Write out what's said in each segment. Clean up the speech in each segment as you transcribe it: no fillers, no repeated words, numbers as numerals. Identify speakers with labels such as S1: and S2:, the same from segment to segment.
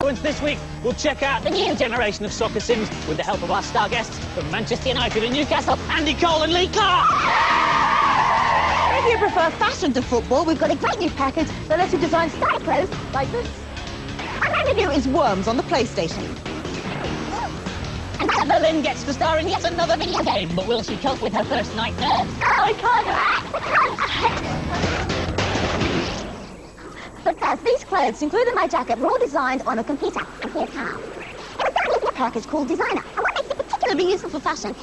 S1: This week, we'll check out the new generation of soccer sims with the help of our star guests from Manchester United and Newcastle, Andy Cole and Lee Clark.
S2: If you prefer fashion to football, we've got a great new package that lets you design style clothes like this. And the new is Worms on the PlayStation.
S1: And Evelyn gets to star in yet another video game, but will she cope with her first night nerves?
S2: Oh, I can't. But first, these clothes, including my jacket, were all designed on a computer. And here's how. It's a package called Designer. And what makes it particularly useful for fashion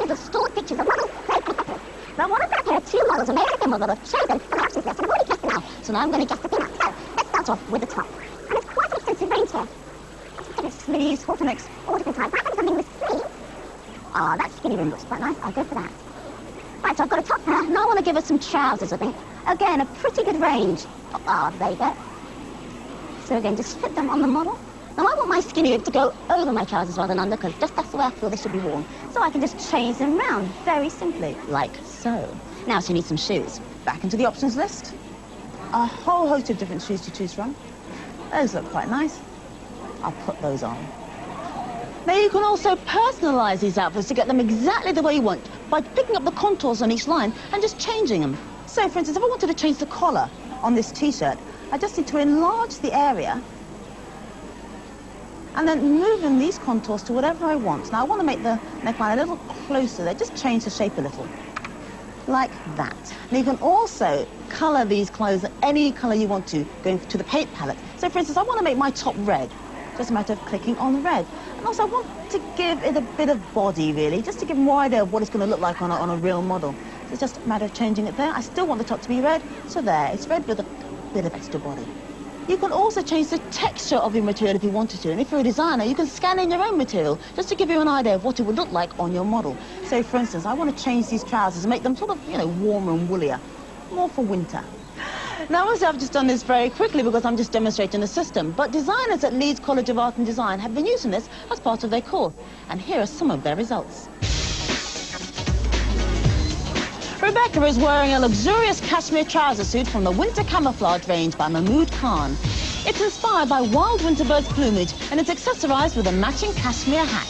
S2: is the stored pictures of models. Now, one of them are two models, American model of chosen, and actually left. I've already guessed it now. So now I'm going to guess the thing up. So, let's start off with the top. And it's quite an extensive range here. It's sleeves, bottoms, all different types. That's something with sleeves. Oh, that skinny rim looks quite nice. I'll go for that. Right, so I've got a top there. Now I want to give us some trousers, I think. Again, a pretty good range. Oh, there you go. So again, just fit them on the model. Now I want my skinny rib to go over my trousers rather than under, because just that's the way I feel they should be worn. So I can just change them around very simply, like so. Now, so you need some shoes. Back into the options list. A whole host of different shoes to choose from. Those look quite nice. I'll put those on. Now you can also personalise these outfits to get them exactly the way you want by picking up the contours on each line and just changing them. So, for instance, if I wanted to change the collar on this T-shirt, I just need to enlarge the area and then move in these contours to whatever I want. Now, I want to make the neckline a little closer there, just change the shape a little, like that. Now, you can also colour these clothes any colour you want to, going to the paint palette. So, for instance, I want to make my top red. Just a matter of clicking on the red. And also, I want to give it a bit of body, really, just to give more idea of what it's going to look like on a real model. So it's just a matter of changing it there. I still want the top to be red, so there. It's red with a bit of extra body. You can also change the texture of your material if you wanted to. And if you're a designer, you can scan in your own material, just to give you an idea of what it would look like on your model. So, for instance, I want to change these trousers and make them sort of, you know, warmer and woollier, more for winter. Now, obviously, I've just done this very quickly because I'm just demonstrating the system, but designers at Leeds College of Art and Design have been using this as part of their course, and here are some of their results. Rebecca is wearing a luxurious cashmere trouser suit from the Winter Camouflage range by Mahmood Khan. It's inspired by wild winter birds' plumage and it's accessorised with a matching cashmere hat.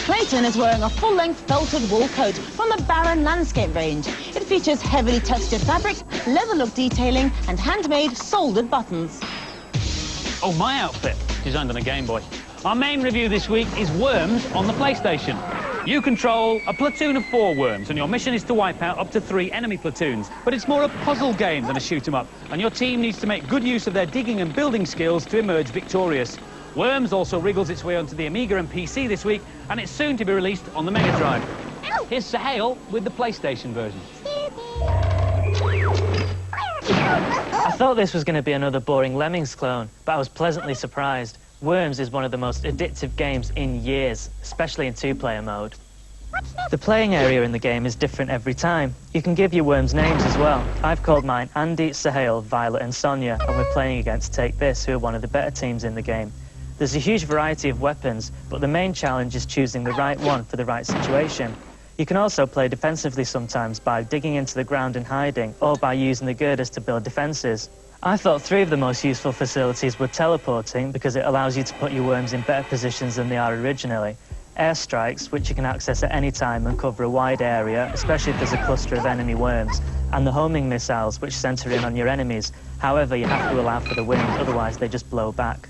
S2: Clayton is wearing a full-length felted wool coat from the Barron Landscape range. It features heavily textured fabrics, leather-look detailing and handmade soldered buttons.
S1: Oh, my outfit, designed on a Game Boy. Our main review this week is Worms on the PlayStation. You control a platoon of 4 worms, and your mission is to wipe out up to 3 enemy platoons. But it's more a puzzle game than a shoot-'em-up, and your team needs to make good use of their digging and building skills to emerge victorious. Worms also wriggles its way onto the Amiga and PC this week, and it's soon to be released on the Mega Drive. Here's Sahel with the PlayStation version.
S3: I thought this was going to be another boring Lemmings clone, but I was pleasantly surprised. Worms is one of the most addictive games in years, especially in 2-player mode. The playing area in the game is different every time. You can give your worms names as well. I've called mine Andy, Sahel, Violet and Sonia, and we're playing against Take This, who are one of the better teams in the game. There's a huge variety of weapons, but the main challenge is choosing the right one for the right situation. You can also play defensively sometimes by digging into the ground and hiding, or by using the girders to build defences. I thought 3 of the most useful facilities were teleporting, because it allows you to put your worms in better positions than they are originally, airstrikes, which you can access at any time and cover a wide area, especially if there's a cluster of enemy worms, and the homing missiles, which centre in on your enemies. However, you have to allow for the wind, otherwise they just blow back.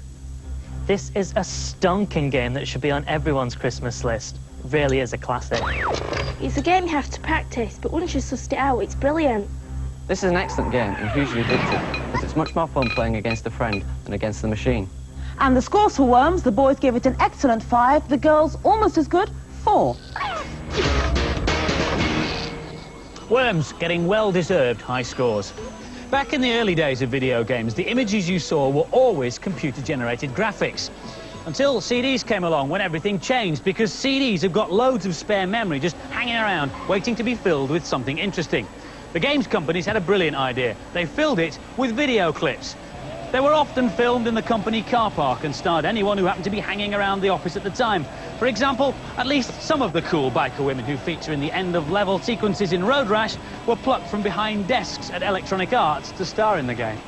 S3: This is a stonking game that should be on everyone's Christmas list. It really is a classic.
S4: It's a game you have to practice, but once you've sussed it out, it's brilliant.
S5: This is an excellent game and hugely addictive, because it's much more fun playing against a friend than against the machine.
S2: And the scores for Worms, the boys gave it an excellent 5, the girls almost as good, 4.
S1: Worms getting well-deserved high scores. Back in the early days of video games, the images you saw were always computer-generated graphics. Until CDs came along, when everything changed, because CDs have got loads of spare memory just hanging around, waiting to be filled with something interesting. The games companies had a brilliant idea. They filled it with video clips. They were often filmed in the company car park and starred anyone who happened to be hanging around the office at the time. For example, at least some of the cool biker women who feature in the end-of-level sequences in Road Rash were plucked from behind desks at Electronic Arts to star in the game.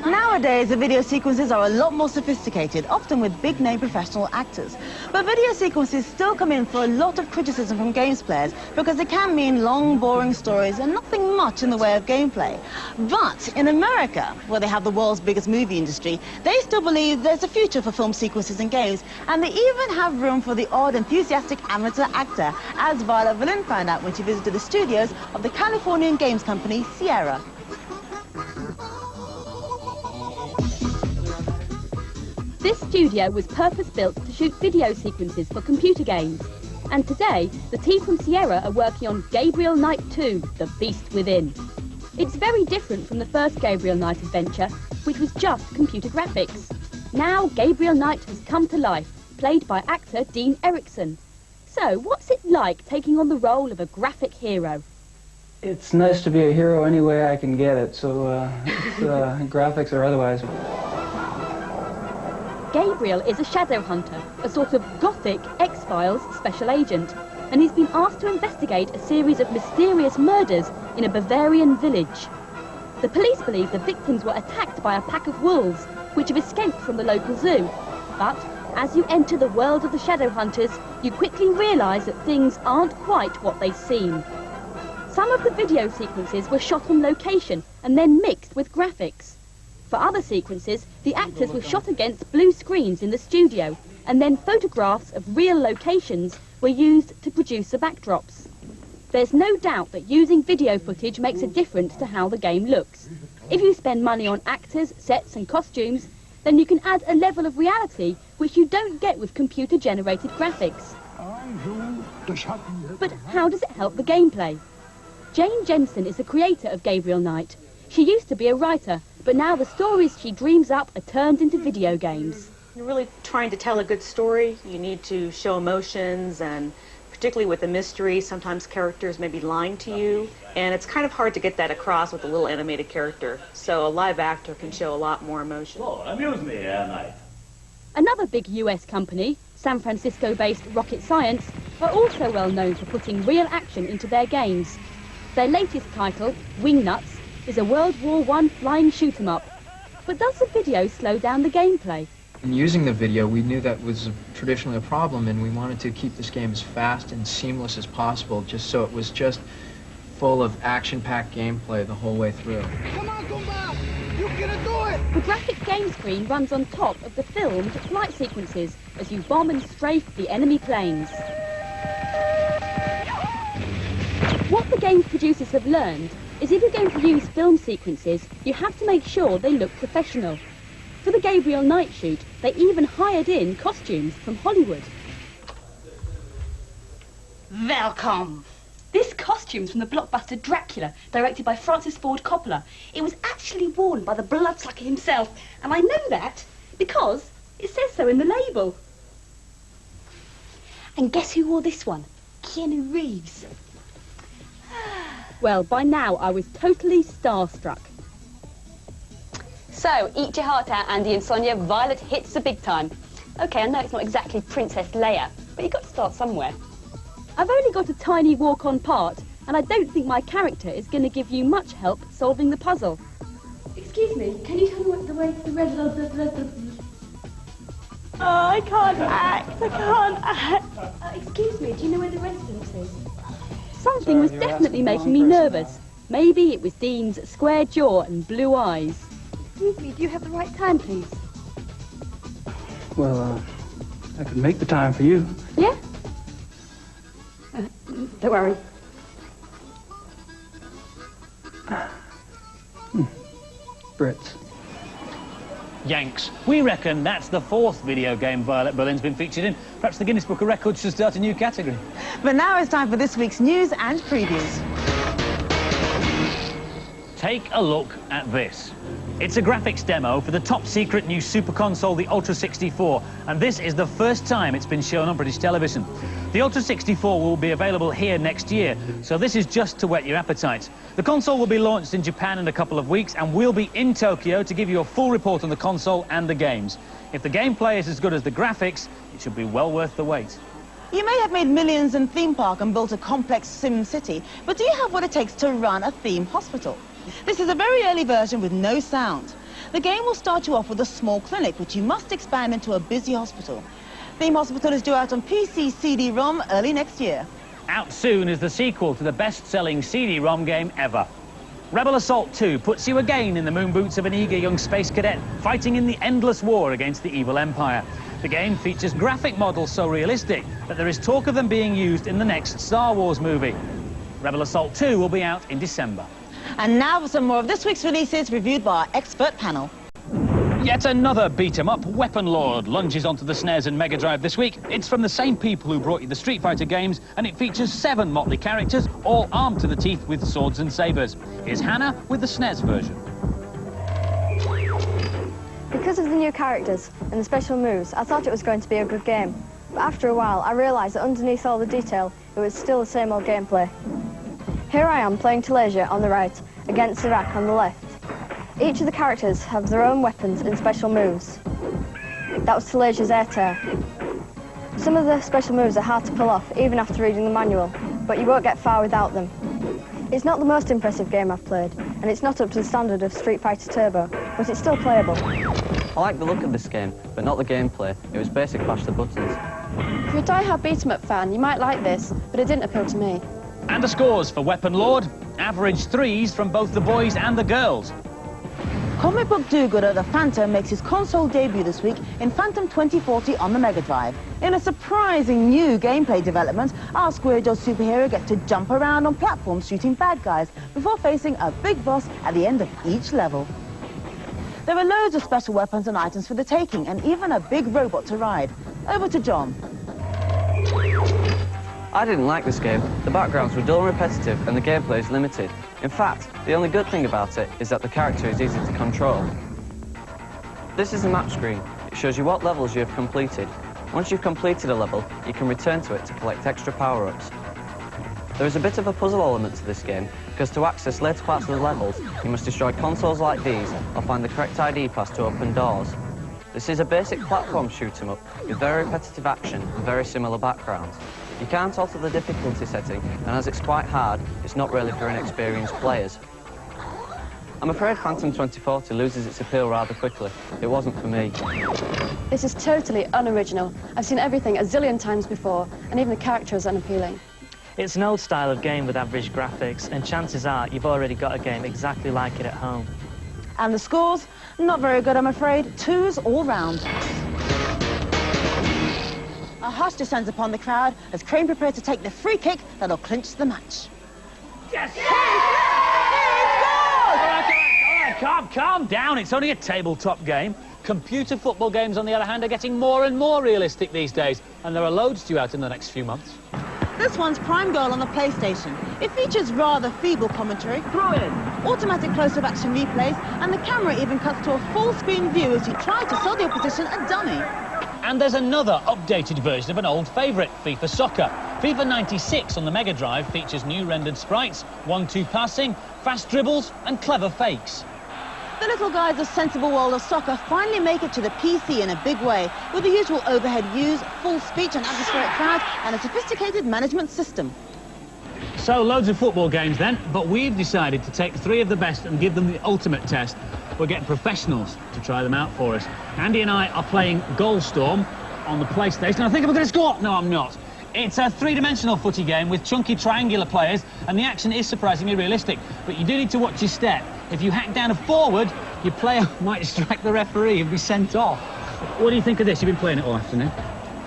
S6: Nowadays, the video sequences are a lot more sophisticated, often with big-name professional actors. But video sequences still come in for a lot of criticism from games players because they can mean long, boring stories and nothing much in the way of gameplay. But in America, where they have the world's biggest movie industry, they still believe there's a future for film sequences in games, and they even have room for the odd, enthusiastic amateur actor, as Violet Berlin found out when she visited the studios of the Californian games company Sierra.
S7: This studio was purpose-built to shoot video sequences for computer games. And today, the team from Sierra are working on Gabriel Knight 2, The Beast Within. It's very different from the first Gabriel Knight adventure, which was just computer graphics. Now, Gabriel Knight has come to life, played by actor Dean Erickson. So, what's it like taking on the role of a graphic hero?
S8: It's nice to be a hero any way I can get it, so graphics or otherwise.
S7: Gabriel is a shadow hunter, a sort of gothic X-Files special agent, and he's been asked to investigate a series of mysterious murders in a Bavarian village. The police believe the victims were attacked by a pack of wolves, which have escaped from the local zoo. But as you enter the world of the shadow hunters, you quickly realise that things aren't quite what they seem. Some of the video sequences were shot on location and then mixed with graphics. For other sequences, the actors were shot against blue screens in the studio, and then photographs of real locations were used to produce the backdrops. There's no doubt that using video footage makes a difference to how the game looks. If you spend money on actors, sets and costumes, then you can add a level of reality which you don't get with computer-generated graphics. But how does it help the gameplay? Jane Jensen is the creator of Gabriel Knight. She used to be a writer, but now the stories she dreams up are turned into video games.
S9: You're really trying to tell a good story. You need to show emotions, and particularly with a mystery, sometimes characters may be lying to you, and it's kind of hard to get that across with a little animated character. So a live actor can show a lot more emotion.
S1: Oh, amuse me, Knight.
S7: Another big US company, San Francisco-based Rocket Science, are also well known for putting real action into their games. Their latest title, Wingnuts, is a World War I flying shoot-'em-up. But does the video slow down the gameplay?
S10: In using the video, we knew that was traditionally a problem, and we wanted to keep this game as fast and seamless as possible, just so it was just full of action-packed gameplay the whole way through.
S11: Come on, Kumba! You can do it!
S7: The graphic game screen runs on top of the filmed flight sequences as you bomb and strafe the enemy planes. What the game's producers have learned is if you're going to use film sequences, you have to make sure they look professional. For the Gabriel Knight shoot, they even hired in costumes from Hollywood.
S12: Welcome. This costume's from the blockbuster Dracula, directed by Francis Ford Coppola. It was actually worn by the bloodsucker himself, and I know that because it says so in the label. And guess who wore this one? Keanu Reeves.
S7: Well, by now I was totally starstruck.
S12: So, eat your heart out, Andy and Sonia. Violet hits the big time. OK, I know it's not exactly Princess Leia, but you've got to start somewhere.
S7: I've only got a tiny walk-on part, and I don't think my character is going to give you much help solving the puzzle.
S4: Excuse me, can you tell me what the way to the red
S7: Oh, I can't act. I can't act.
S4: Excuse me, do you know where the residence is?
S7: Something was definitely making me nervous. Maybe it was Dean's square jaw and blue eyes.
S4: Excuse me, do you have the right time, please?
S8: Well, I could make the time for you.
S7: Yeah?
S12: Don't worry.
S8: Brits.
S1: Yanks. We reckon that's the fourth video game Violet Berlin's been featured in. Perhaps the Guinness Book of Records should start a new category.
S6: But now it's time for this week's news and previews.
S1: Take a look at this. It's a graphics demo for the top-secret new super console, the Ultra 64, and this is the first time it's been shown on British television. The Ultra 64 will be available here next year, so this is just to whet your appetite. The console will be launched in Japan in a couple of weeks, and we'll be in Tokyo to give you a full report on the console and the games. If the gameplay is as good as the graphics, it should be well worth the wait.
S6: You may have made millions in theme park and built a complex sim city, but do you have what it takes to run a theme hospital? This is a very early version with no sound. The game will start you off with a small clinic, which you must expand into a busy hospital. Theme Hospital is due out on PC CD-ROM early next year.
S1: Out soon is the sequel to the best-selling CD-ROM game ever. Rebel Assault 2 puts you again in the moon boots of an eager young space cadet fighting in the endless war against the evil Empire. The game features graphic models so realistic that there is talk of them being used in the next Star Wars movie. Rebel Assault 2 will be out in December.
S6: And now for some more of this week's releases reviewed by our expert panel.
S1: Yet another beat-em-up, Weapon Lord, lunges onto the SNES and Mega Drive this week. It's from the same people who brought you the Street Fighter games, and it features 7 motley characters, all armed to the teeth with swords and sabres. Here's Hannah with the SNES version.
S13: Because of the new characters and the special moves, I thought it was going to be a good game. But after a while, I realised that underneath all the detail, it was still the same old gameplay. Here I am playing Telesia on the right, against Iraq on the left. Each of the characters have their own weapons and special moves. That was Telesia's air tear. Some of the special moves are hard to pull off, even after reading the manual, but you won't get far without them. It's not the most impressive game I've played, and it's not up to the standard of Street Fighter Turbo, but it's still playable.
S5: I like the look of this game, but not the gameplay. It was basic bash the buttons.
S14: If you're a die-hard beat-em-up fan, you might like this, but it didn't appeal to me.
S1: And the scores for Weapon Lord, average 3s from both the boys and the girls.
S6: Comic book do-gooder The Phantom makes his console debut this week in Phantom 2040 on the Mega Drive. In a surprising new gameplay development, our Square-Jaw superhero gets to jump around on platforms shooting bad guys before facing a big boss at the end of each level. There are loads of special weapons and items for the taking, and even a big robot to ride. Over to John.
S5: I didn't like this game. The backgrounds were dull and repetitive, and the gameplay is limited. In fact, the only good thing about it is that the character is easy to control. This is the map screen. It shows you what levels you have completed. Once you've completed a level, you can return to it to collect extra power-ups. There is a bit of a puzzle element to this game, because to access later parts of the levels, you must destroy consoles like these or find the correct ID pass to open doors. This is a basic platform shoot-'em-up with very repetitive action and very similar backgrounds. You can't alter the difficulty setting, and as it's quite hard, it's not really for inexperienced players. I'm afraid Phantom 2040 loses its appeal rather quickly. It wasn't for me.
S14: This is totally unoriginal. I've seen everything a zillion times before, and even the character is unappealing.
S3: It's an old style of game with average graphics, and chances are you've already got a game exactly like it at home.
S6: And the scores? Not very good, I'm afraid. 2s all round. A hush descends upon the crowd as Crane prepares to take the free kick that'll clinch the match.
S1: Yes! All right, calm down. It's only a tabletop game. Computer football games, on the other hand, are getting more and more realistic these days, and there are loads due out in the next few months.
S6: This one's prime goal on the PlayStation. It features rather feeble commentary, automatic close-up action replays, and the camera even cuts to a full-screen view as you try to sell the opposition a dummy.
S1: And there's another updated version of an old favourite, FIFA Soccer. FIFA 96 on the Mega Drive features new rendered sprites, 1-2 passing, fast dribbles and clever fakes.
S6: The little guys of sensible world of soccer finally make it to the PC in a big way, with the usual overhead views, full speech and atmospheric crowd, and a sophisticated management system.
S1: So, loads of football games then, but we've decided to take 3 of the best and give them the ultimate test. We're getting professionals to try them out for us. Andy and I are playing Goalstorm on the PlayStation. I think I'm going to score! No, I'm not. It's a 3-dimensional footy game with chunky triangular players, and the action is surprisingly realistic. But you do need to watch your step. If you hack down a forward, your player might distract the referee and be sent off. What do you think of this? You've been playing it all afternoon.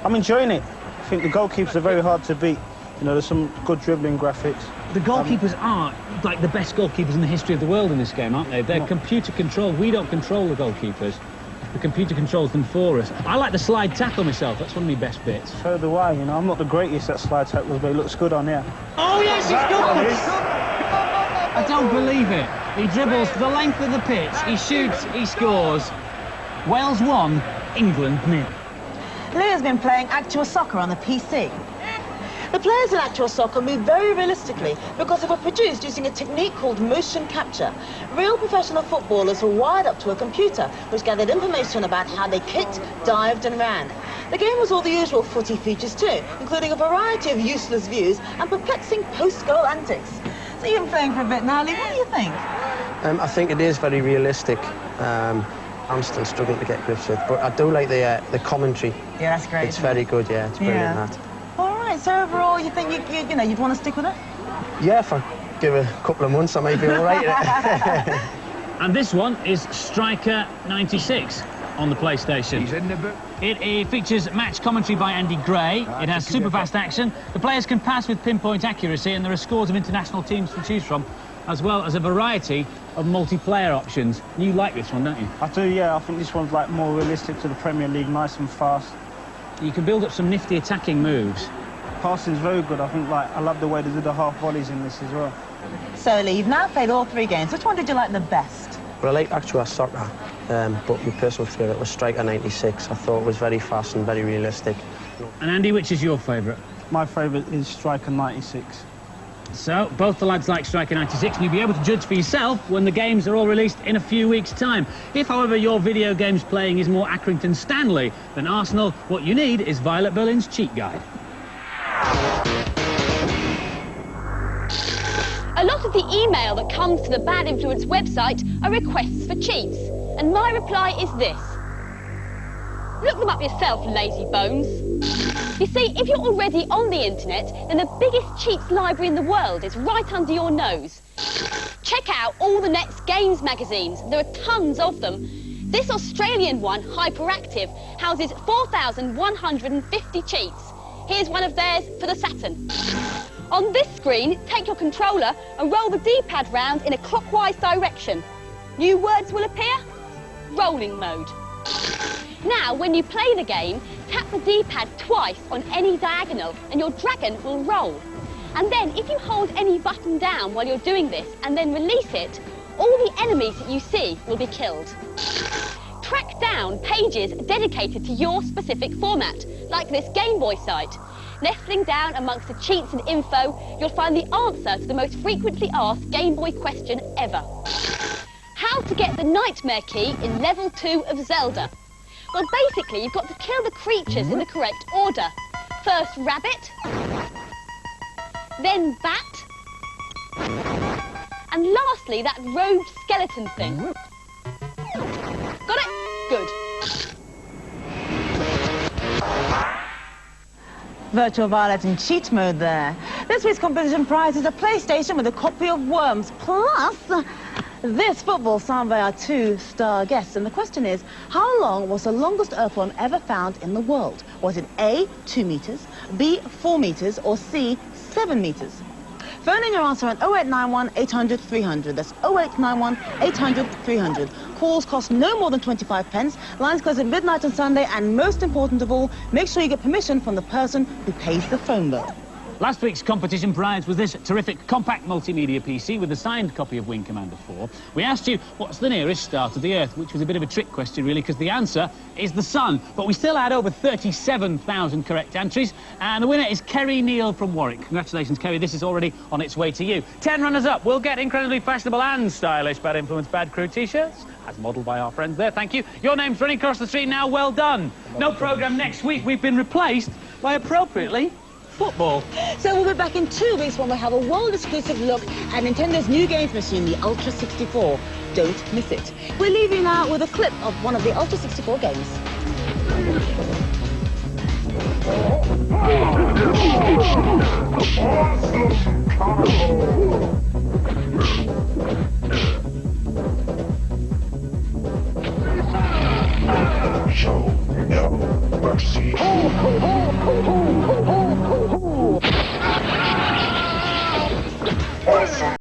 S15: I'm enjoying it. I think the goalkeepers are very hard to beat. You know, there's some good dribbling graphics.
S1: The goalkeepers are like the best goalkeepers in the history of the world in this game, aren't they? They're computer controlled. We don't control the goalkeepers. The computer controls them for us. I like the slide tackle myself. That's one of my best bits.
S15: So do I, you know. I'm not the greatest at slide tackles, but it looks good on here.
S1: Oh, yes, he scores! I don't believe it. He dribbles the length of the pitch. He shoots, he scores. Wales 1, England 0.
S6: Leah's been playing actual soccer on the PC. The players in actual soccer move very realistically because they were produced using a technique called motion capture. Real professional footballers were wired up to a computer which gathered information about how they kicked, dived and ran. The game was all the usual footy features too, including a variety of useless views and perplexing post-goal antics. So you've been playing for a bit now, Lee. What do you think?
S15: I think it is very realistic.
S16: I'm still struggling to get grips with, but I do like the commentary.
S6: Yeah, that's great.
S16: It's very good, yeah, it's brilliant, that.
S6: All right, so overall, you think you know, you'd want to stick with it?
S16: Yeah, if I give it a couple of months, I might be all right.
S1: And this one is Striker 96 on the PlayStation. It features match commentary by Andy Gray. It has super fast action. The players can pass with pinpoint accuracy, and there are scores of international teams to choose from, as well as a variety of multiplayer options. You like this one, don't you?
S15: I do, yeah. I think this one's like more realistic to the Premier League, nice and fast.
S1: You can build up some nifty attacking moves.
S15: Passing's very good. I think I love the way they do the half volleys in this as well.
S6: So, Lee, you've now played all 3 games. Which one did you like the best?
S16: Well, I like actual soccer, but my personal favourite was Striker 96. I thought it was very fast and very realistic.
S1: And Andy, which is your favourite?
S15: My favourite is Striker 96.
S1: So, both the lads like Striker 96, and you'll be able to judge for yourself when the games are all released in a few weeks' time. If, however, your video games playing is more Accrington Stanley than Arsenal, what you need is Violet Berlin's cheat guide.
S17: A lot of the email that comes to the Bad Influence website are requests for cheats, and my reply is this. Look them up yourself, lazy bones. You see, if you're already on the internet, then the biggest cheats library in the world is right under your nose. Check out all the Net's games magazines. There are tons of them. This Australian one, Hyperactive, houses 4,150 cheats. Here's one of theirs for the Saturn. On this screen, take your controller and roll the D-pad round in a clockwise direction. New words will appear. Rolling mode. Now, when you play the game, tap the D-pad twice on any diagonal and your dragon will roll. And then, if you hold any button down while you're doing this and then release it, all the enemies that you see will be killed. Track down pages dedicated to your specific format, like this Game Boy site. Nestling down amongst the cheats and info, you'll find the answer to the most frequently asked Game Boy question ever. How to get the Nightmare Key in Level 2 of Zelda. Well, basically, you've got to kill the creatures in the correct order. First rabbit, then bat, and lastly, that robed skeleton thing. Got it? Good.
S6: Virtual Violet in cheat mode there. This week's competition prize is a PlayStation with a copy of Worms, plus this football signed by our 2-star guests. And the question is, how long was the longest earthworm ever found in the world? Was it A, 2 metres, B, 4 metres, or C, 7 metres? Phone in your answer on 0891 800 300. That's 0891 800 300. Calls cost no more than 25 pence. Lines close at midnight on Sunday. And most important of all, make sure you get permission from the person who pays the phone bill.
S1: Last week's competition prize was this terrific compact multimedia PC with a signed copy of Wing Commander 4. We asked you, what's the nearest star to the Earth? Which was a bit of a trick question, really, because the answer is the Sun. But we still had over 37,000 correct entries, and the winner is Kerry Neal from Warwick. Congratulations, Kerry. This is already on its way to you. 10 runners-up will get incredibly fashionable and stylish Bad Influence Bad Crew T-shirts, as modelled by our friends there. Thank you. Your name's running across the street now. Well done. No programme next week. We've been replaced by, appropriately, football.
S6: So we'll be back in 2 weeks when we'll have a world-exclusive look at Nintendo's new games machine, the Ultra 64. Don't miss it. We'll leave you now with a clip of one of the Ultra 64 games.
S11: Show no mercy.